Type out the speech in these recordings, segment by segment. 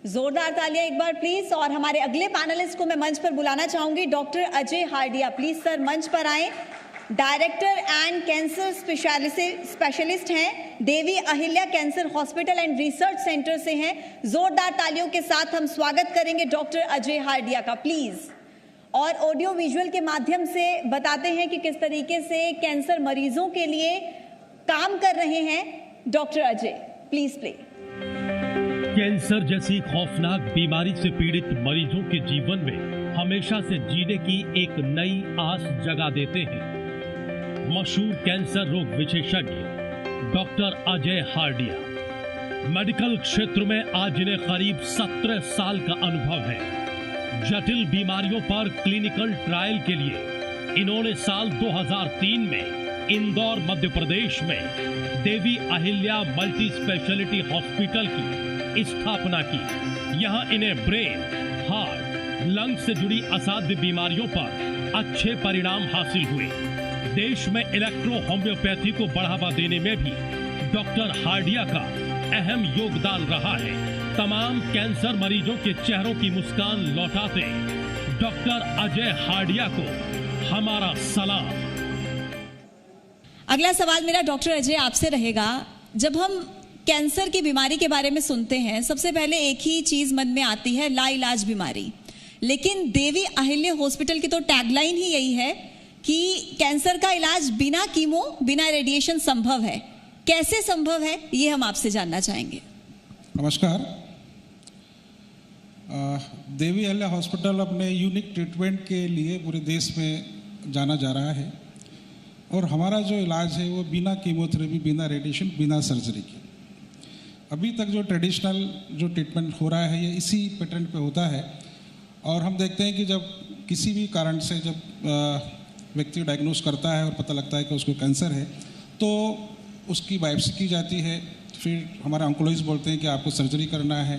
जोरदार तालियां एक बार प्लीज। और हमारे अगले पैनलिस्ट को मैं मंच पर बुलाना चाहूंगी, doctor Ajay Hardia. Please sir मंच पर आए। डायरेक्टर एंड कैंसर स्पेशलिस्ट हैं, Devi Ahilya cancer hospital and research centre से हैं। जोरदार तालियों के साथ हम स्वागत करेंगे डॉक्टर अजय हार्डिया का, प्लीज। और ऑडियो विजुअल के माध्यम से बताते हैं कि किस तरीके से कैंसर मरीजों के लिए काम कर रहे हैं doctor Ajay. Please play. Cancer जैसी खौफनाक बीमारी से पीड़ित मरीजों के जीवन में हमेशा से जीने की एक नई आस जगा देते हैं मशहूर कैंसर रोग विशेषज्ञ डॉक्टर अजय हार्डिया। मेडिकल क्षेत्र में आज इन्हें करीब 17 साल का अनुभव है। जटिल बीमारियों पर क्लिनिकल ट्रायल के लिए इन्होंने साल 2003 में इंदौर मध्य प्रदेश में Devi Ahilya multi speciality hospital की स्थापना की। यहां इन्हें ब्रेन, हार्ट, लंग से जुड़ी असाध्य बीमारियों पर अच्छे परिणाम हासिल हुए। देश में इलेक्ट्रो होम्योपैथी को बढ़ावा देने में भी डॉक्टर हार्डिया का अहम योगदान रहा है। तमाम कैंसर मरीजों के चेहरों की मुस्कान लौटाते डॉक्टर अजय हार्डिया को हमारा सलाम। अगला सवाल मेरा डॉक्टर अजय आपसे रहेगा। जब हम कैंसर की बीमारी के बारे में सुनते हैं, सबसे पहले एक ही चीज मन में आती है, लाइलाज बीमारी। लेकिन देवी अहिल्या हॉस्पिटल की तो टैगलाइन ही यही है कि कैंसर का इलाज बिना कीमो, बिना रेडिएशन संभव है। कैसे संभव है, ये हम आपसे जानना चाहेंगे। नमस्कार। देवी अहिल्या हॉस्पिटल अपने यूनिक ट्रीटमेंट के लिए पूरे देश में जाना जा रहा है और हमारा जो इलाज है वो बिना कीमोथेरेपी, बिना रेडिएशन, बिना सर्जरी की। अभी तक जो ट्रेडिशनल जो ट्रीटमेंट हो रहा है ये इसी पैटर्न पे होता है और हम देखते हैं कि जब किसी भी कारण से जब व्यक्ति डायग्नोस करता है और पता लगता है कि उसको कैंसर है तो उसकी बायोप्सी की जाती है। फिर हमारे ऑन्कोलॉजिस्ट बोलते हैं कि आपको सर्जरी करना है,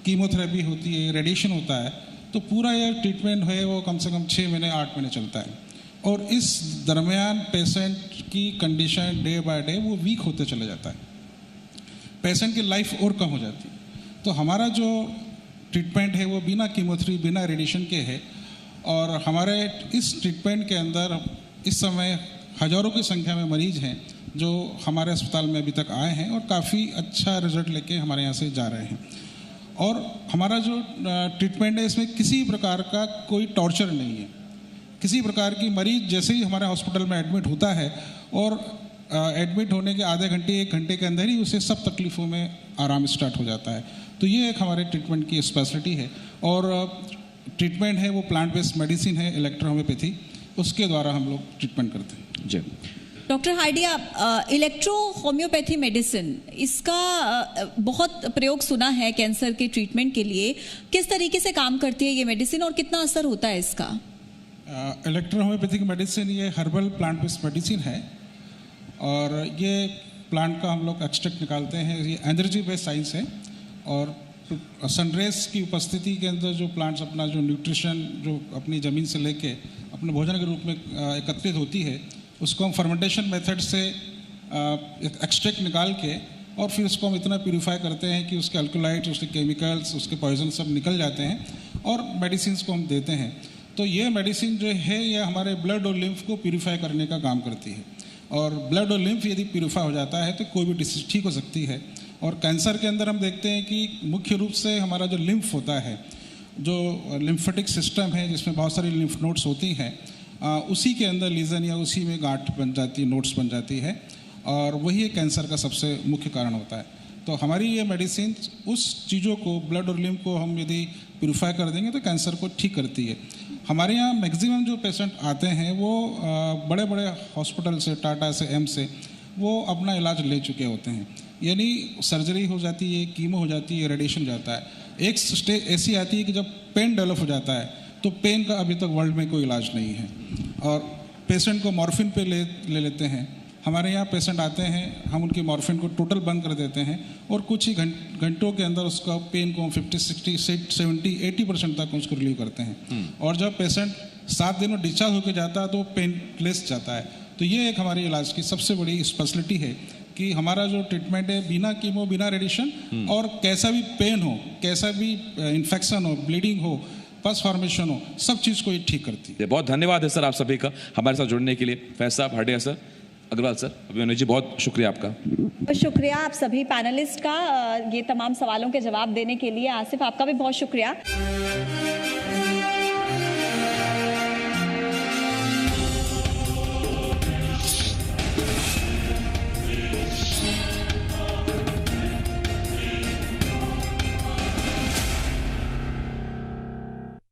कीमोथेरेपी होती है, रेडिएशन होता है। तो पूरा ये ट्रीटमेंट है वो कम से कम 6 महीने 8 महीने चलता है और इस दरमियान पेशेंट की कंडीशन डे बाय डे वो वीक होते चले जाता है, पेशेंट की लाइफ और कम हो जाती है। तो हमारा जो ट्रीटमेंट है वो बिना कीमोथेरेपी, बिना रेडिएशन के है और हमारे इस ट्रीटमेंट के अंदर इस समय हज़ारों की संख्या में मरीज हैं जो हमारे अस्पताल में अभी तक आए हैं और काफ़ी अच्छा रिजल्ट लेके हमारे यहाँ से जा रहे हैं। और हमारा जो ट्रीटमेंट है इसमें किसी प्रकार का कोई टॉर्चर नहीं है। किसी प्रकार की मरीज जैसे ही हमारे हॉस्पिटल में एडमिट होता है और एडमिट होने के आधे घंटे 1 घंटे के अंदर ही उसे सब तकलीफ़ों में आराम स्टार्ट हो जाता है। तो ये एक हमारे ट्रीटमेंट की स्पेशलिटी है और ट्रीटमेंट है वो प्लांट बेस्ड मेडिसिन है, इलेक्ट्रो होम्योपैथी, उसके द्वारा हम लोग ट्रीटमेंट करते हैं। जी doctor Hardia, electro homeopathy medicine, इसका बहुत प्रयोग सुना है कैंसर के ट्रीटमेंट के लिए। किस तरीके से काम करती है ये मेडिसिन और कितना असर होता है इसका? इलेक्ट्रो होम्योपैथिक मेडिसिन ये हर्बल प्लांट बेस्ड मेडिसिन है और ये प्लांट का हम लोग एक्सट्रैक्ट निकालते हैं। ये एनर्जी बेस्ड साइंस है और सनरेज की उपस्थिति के अंदर जो प्लांट्स अपना जो न्यूट्रिशन जो अपनी ज़मीन से लेके अपने भोजन के रूप में एकत्रित होती है उसको हम फर्मेंटेशन मेथड से एक्सट्रैक्ट निकाल के और फिर उसको हम इतना प्यूरिफाई करते हैं कि उसके अल्कोलाइट्स, उसके केमिकल्स, उसके पॉइजन सब निकल जाते हैं और मेडिसिन को हम देते हैं। तो ये मेडिसिन जो है ये हमारे ब्लड और लिम्फ को प्यूरिफाई करने का काम करती है और ब्लड और लिम्फ यदि प्यूरिफाई हो जाता है तो कोई भी डिसीज ठीक हो सकती है। और कैंसर के अंदर हम देखते हैं कि मुख्य रूप से हमारा जो लिम्फ होता है, जो लिम्फेटिक सिस्टम है जिसमें बहुत सारी लिम्फ नोड्स होती हैं, उसी के अंदर लीजन या उसी में गांठ बन जाती है, नोड्स बन जाती है और वही कैंसर का सबसे मुख्य कारण होता है। तो हमारी ये मेडिसिन उस चीज़ों को, ब्लड और लिम्फ को हम यदि प्यूरिफाई कर देंगे तो कैंसर को ठीक करती है। हमारे यहाँ मैक्सिमम जो पेशेंट आते हैं वो बड़े बड़े हॉस्पिटल से, टाटा से, एम्स से, वो अपना इलाज ले चुके होते हैं। यानी सर्जरी हो जाती है, कीमो हो जाती है, रेडिएशन हो जाता है। एक स्टेज ऐसी आती है कि जब पेन डेवलप हो जाता है तो पेन का अभी तक वर्ल्ड में कोई इलाज नहीं है और पेशेंट को मॉर्फिन पे ले लेते हैं। हमारे यहाँ पेशेंट आते हैं, हम उनकी मॉर्फिन को टोटल बंद कर देते हैं और कुछ ही घंटों के अंदर उसका पेन को 50, 60, 70, 80% तक उसको रिलीव करते हैं। और जब पेशेंट 7 दिन में डिस्चार्ज होकर जाता है तो पेन लेस जाता है। तो ये एक हमारी इलाज की सबसे बड़ी स्पेशलिटी है कि हमारा जो ट्रीटमेंट है बिना कीमो बिना रेडिएशन और कैसा भी पेन हो, कैसा भी इन्फेक्शन हो, ब्लीडिंग हो, पस फॉर्मेशन हो, सब चीज़ को ये ठीक करती है। बहुत धन्यवाद है सर आप सभी का हमारे साथ जुड़ने के लिए। फैज साहब, हार्डिया सर, अग्रवाल सर, अभिमन्यु जी, बहुत शुक्रिया आपका। बहुत शुक्रिया आप सभी पैनलिस्ट का ये तमाम सवालों के जवाब देने के लिए। आसिफ, आपका भी बहुत शुक्रिया।